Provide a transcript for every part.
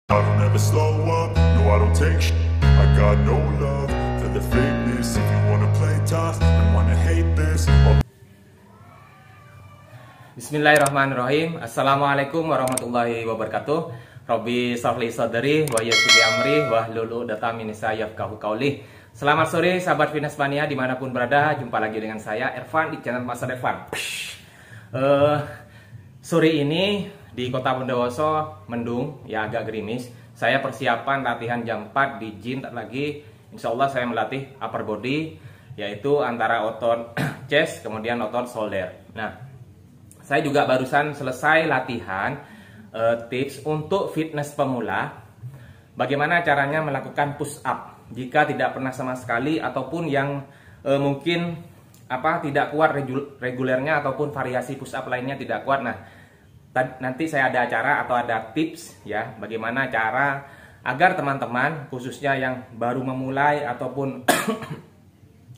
I don't ever slow up, no I don't take sh**. I got no love for the fakeness. If you wanna play tough and wanna hate this, Bismillahirrahmanirrahim. Assalamualaikum warahmatullahi wabarakatuh. Robbi sholli sadri wa yassir li amri wahlul 'uqdatam min lisani yafqahu qawli. Selamat sore sahabat Fitness Mania dimanapun berada. Jumpa lagi dengan saya Ervan di channel Master Ervan. Sore ini di Kota Bondowoso mendung, ya agak gerimis. Saya persiapan latihan jam 4 di gym lagi. Insya Allah saya melatih upper body, yaitu antara otot chest kemudian otot shoulder. Nah, saya juga barusan selesai latihan tips untuk fitness pemula. Bagaimana caranya melakukan push up jika tidak pernah sama sekali ataupun yang mungkin tidak kuat regulernya ataupun variasi push up lainnya tidak kuat. Nah, nanti saya ada acara atau ada tips ya, bagaimana cara agar teman-teman khususnya yang baru memulai ataupun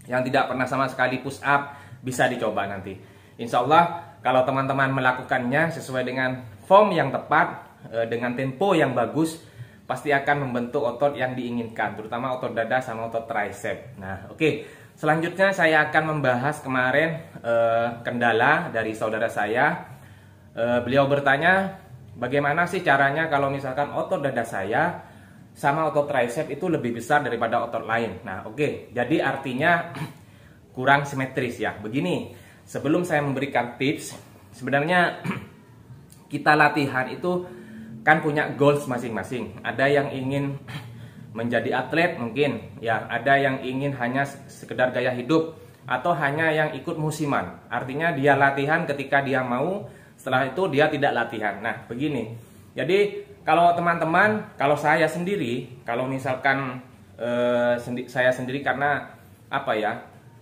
yang tidak pernah sama sekali push up bisa dicoba nanti. Insya Allah kalau teman-teman melakukannya sesuai dengan form yang tepat, dengan tempo yang bagus, pasti akan membentuk otot yang diinginkan, terutama otot dada sama otot tricep. Nah, oke. Selanjutnya saya akan membahas kemarin kendala dari saudara saya. Beliau bertanya, bagaimana sih caranya kalau misalkan otot dada saya sama otot tricep itu lebih besar daripada otot lain. Nah, oke. Jadi artinya kurang simetris ya. Begini, sebelum saya memberikan tips, sebenarnya kita latihan itu kan punya goals masing-masing. Ada yang ingin menjadi atlet mungkin, ya ada yang ingin hanya sekedar gaya hidup atau hanya yang ikut musiman. Artinya dia latihan ketika dia mau, setelah itu dia tidak latihan. Nah, begini. Jadi kalau teman-teman, kalau saya sendiri, kalau misalkan saya sendiri karena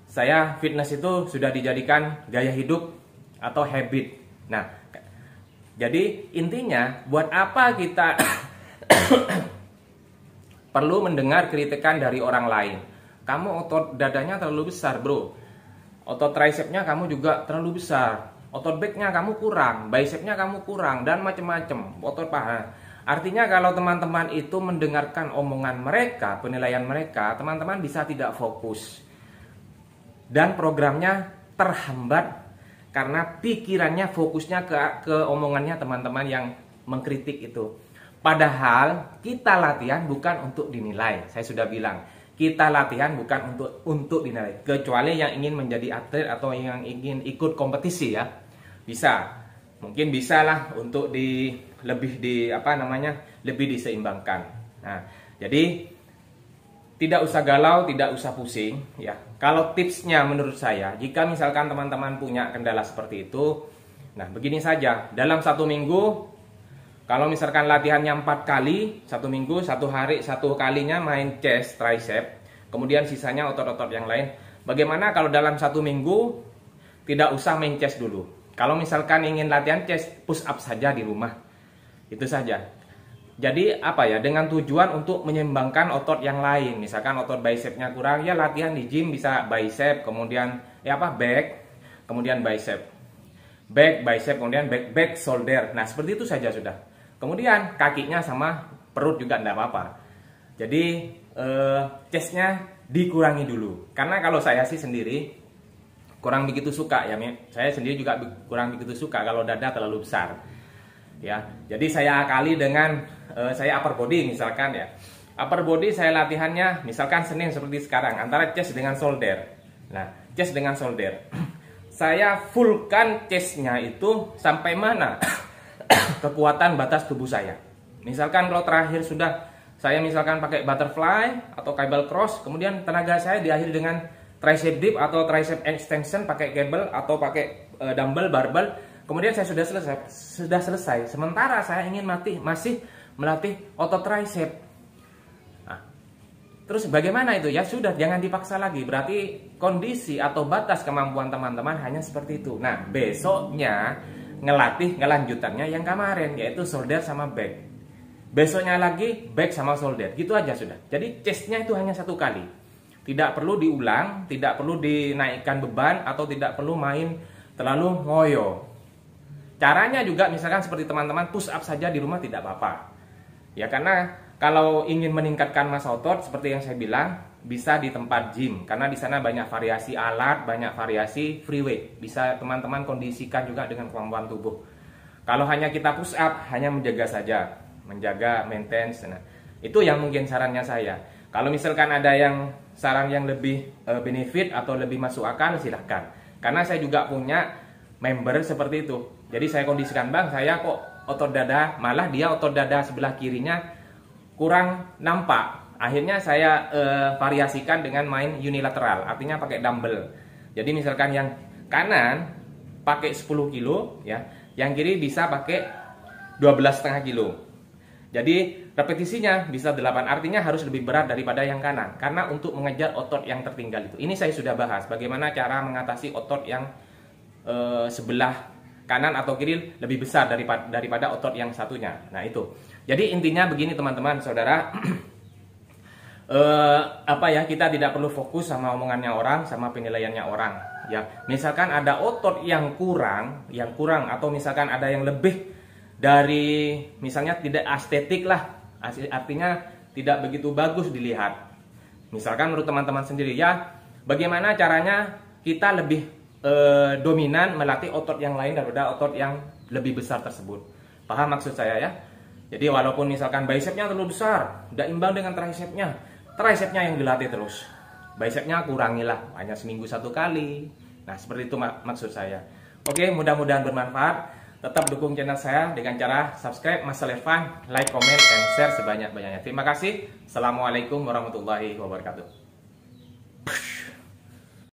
saya fitness itu sudah dijadikan gaya hidup atau habit. Nah, jadi intinya buat apa kita perlu mendengar kritikan dari orang lain? Kamu otot dadanya terlalu besar, bro. Otot tricepnya kamu juga terlalu besar. Otot backnya kamu kurang, bicepnya kamu kurang, dan macam-macam. Otot paha. Artinya kalau teman-teman itu mendengarkan omongan mereka, penilaian mereka, teman-teman bisa tidak fokus. Dan programnya terhambat karena pikirannya fokusnya ke omongannya teman-teman yang mengkritik itu. Padahal kita latihan bukan untuk dinilai. Saya sudah bilang, kita latihan bukan untuk dinilai. Kecuali yang ingin menjadi atlet atau yang ingin ikut kompetisi ya. Bisa. Mungkin bisa lah untuk lebih diseimbangkan. Nah, jadi tidak usah galau, tidak usah pusing ya. Kalau tipsnya menurut saya, jika misalkan teman-teman punya kendala seperti itu, nah begini saja. Dalam satu minggu, kalau misalkan latihannya 4 kali, satu minggu, satu hari, satu kalinya main chest, tricep, kemudian sisanya otot-otot yang lain. Bagaimana kalau dalam satu minggu tidak usah main chest dulu? Kalau misalkan ingin latihan chest, push up saja di rumah. Itu saja. Jadi dengan tujuan untuk menyeimbangkan otot yang lain. Misalkan otot bicepnya kurang, ya latihan di gym bisa bicep, kemudian back, kemudian bicep. Back, bicep, kemudian back, shoulder. Nah, seperti itu saja sudah. Kemudian kakinya sama perut juga tidak apa-apa. Jadi chestnya dikurangi dulu. Karena kalau saya sih sendiri kurang begitu suka ya. Saya sendiri juga kurang begitu suka kalau dada terlalu besar. Ya, jadi saya akali dengan saya upper body misalkan ya. Upper body saya latihannya misalkan Senin seperti sekarang antara chest dengan shoulder. Nah, chest dengan shoulder. Saya fullkan chestnya itu sampai mana kekuatan batas tubuh saya. Misalkan kalau terakhir sudah saya misalkan pakai butterfly atau cable cross, kemudian tenaga saya diakhiri dengan tricep dip atau tricep extension pakai cable atau pakai dumbbell, barbell. Kemudian saya sudah selesai. Sementara saya ingin masih melatih otot tricep. Nah, terus bagaimana itu? Ya sudah, jangan dipaksa lagi. Berarti kondisi atau batas kemampuan teman-teman hanya seperti itu. Nah, besoknya ngelanjutannya yang kemarin, yaitu shoulder sama back. Besoknya lagi back sama shoulder. Gitu aja sudah. Jadi chestnya itu hanya satu kali. Tidak perlu diulang, tidak perlu dinaikkan beban, atau tidak perlu main terlalu ngoyo. Caranya juga misalkan seperti teman-teman push up saja di rumah tidak apa-apa. Ya karena kalau ingin meningkatkan massa otot seperti yang saya bilang, bisa di tempat gym karena di sana banyak variasi alat, banyak variasi free weight. Bisa teman-teman kondisikan juga dengan kemampuan tubuh. Kalau hanya kita push up, hanya menjaga saja, menjaga maintenance. Nah, itu yang mungkin sarannya saya. Kalau misalkan ada yang saran yang lebih benefit atau lebih masuk akal, silahkan. Karena saya juga punya member seperti itu. Jadi saya kondisikan, bang, saya kok otot dada, malah dia otot dada sebelah kirinya kurang nampak. Akhirnya saya variasikan dengan main unilateral, artinya pakai dumbbell. Jadi misalkan yang kanan pakai 10 kilo, ya, yang kiri bisa pakai 12,5 kilo. Jadi repetisinya bisa 8, artinya harus lebih berat daripada yang kanan. Karena untuk mengejar otot yang tertinggal itu. Ini saya sudah bahas, bagaimana cara mengatasi otot yang sebelah kanan atau kiri lebih besar daripada otot yang satunya. Nah itu. Jadi intinya begini teman-teman, saudara. Kita tidak perlu fokus sama omongannya orang, sama penilaiannya orang. Ya, misalkan ada otot yang kurang atau misalkan ada yang lebih dari, misalnya tidak estetik lah, artinya tidak begitu bagus dilihat. Misalkan menurut teman-teman sendiri, ya bagaimana caranya kita lebih dominan melatih otot yang lain daripada otot yang lebih besar tersebut. Paham maksud saya ya? Jadi walaupun misalkan bicepnya terlalu besar, tidak imbang dengan tricepnya yang dilatih terus. Bicepnya kurangilah, hanya seminggu 1 kali. Nah seperti itu maksud saya. Oke, mudah-mudahan bermanfaat. Tetap dukung channel saya dengan cara subscribe, Muscle Fun, like, comment, and share sebanyak-banyaknya. Terima kasih. Assalamualaikum warahmatullahi wabarakatuh.